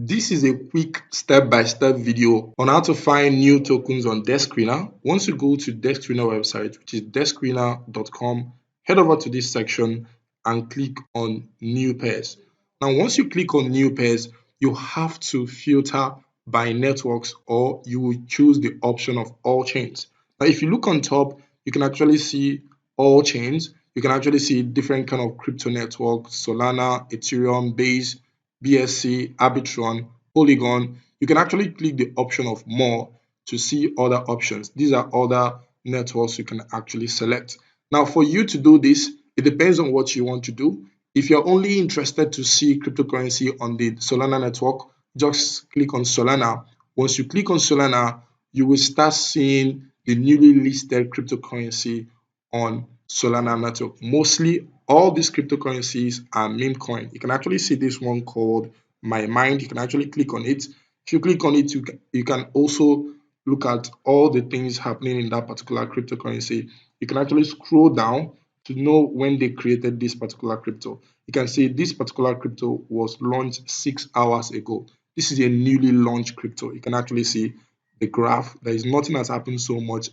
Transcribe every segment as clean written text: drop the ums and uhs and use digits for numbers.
This is a quick step-by-step video on how to find new tokens on Dexscreener. Once you go to Dexscreener website, which is dexscreener.com, head over to this section and click on new pairs. Now, once you click on new pairs, you have to filter by networks, or you will choose the option of all chains. Now, if you look on top, you can actually see all chains. You can actually see different kind of crypto networks: Solana, Ethereum, Base, BSC, Arbitrum, Polygon. You can actually click the option of more to see other options. These are other networks you can actually select. Now, for you to do this, it depends on what you want to do. If you're only interested to see cryptocurrency on the Solana network, just click on Solana. Once you click on Solana, you will start seeing the newly listed cryptocurrency on Solana network. Mostly all these cryptocurrencies are meme coin. You can actually see this one called My Mind. You can actually click on it. If you click on it, you can also look at all the things happening in that particular cryptocurrency. You can actually scroll down to know when they created this particular crypto. You can see this particular crypto was launched 6 hours ago. This is a newly launched crypto. You can actually see the graph. There is nothing that's happened so much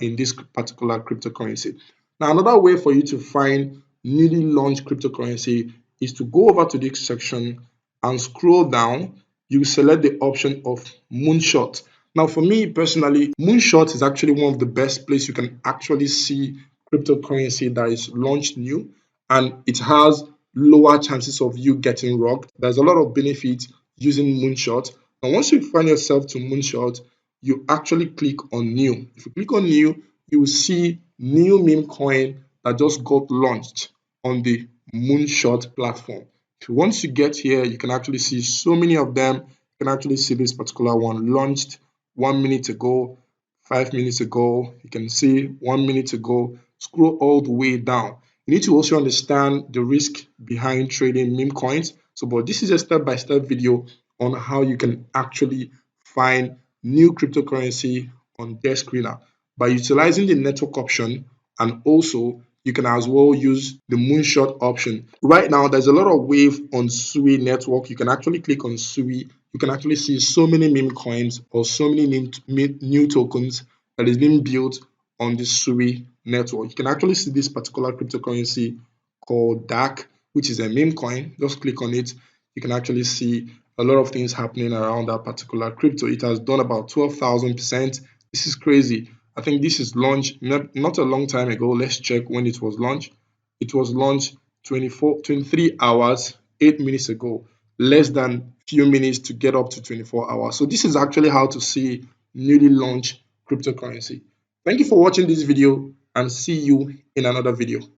in this particular cryptocurrency. Now, another way for you to find newly launched cryptocurrency is to go over to this section and scroll down. You select the option of Moonshot. Now, for me personally, Moonshot is actually one of the best places you can actually see cryptocurrency that is launched new, and it has lower chances of you getting robbed. There's a lot of benefits using Moonshot. And once you find yourself to Moonshot, you actually click on new. If you click on new, you will see new meme coin that just got launched on the Moonshot platform. Once you get here, you can actually see so many of them. You can actually see this particular one launched 1 minute ago, 5 minutes ago. You can see 1 minute ago. Scroll all the way down. You need to also understand the risk behind trading meme coins. But this is a step-by-step video on how you can actually find new cryptocurrency on Dexscreener by utilizing the network option, and also you can as well use the Moonshot option. Right now, there's a lot of wave on Sui network. You can actually click on Sui. You can actually see so many meme coins or so many new tokens that is being built on the Sui network. You can actually see this particular cryptocurrency called DAC, which is a meme coin. Just click on it. You can actually see a lot of things happening around that particular crypto. It has done about 12,000%. This is crazy. I think this is launched not a long time ago. Let's check when it was launched. It was launched 23 hours, 8 minutes ago, less than few minutes to get up to 24 hours. So this is actually how to see newly launched cryptocurrency. Thank you for watching this video, and see you in another video.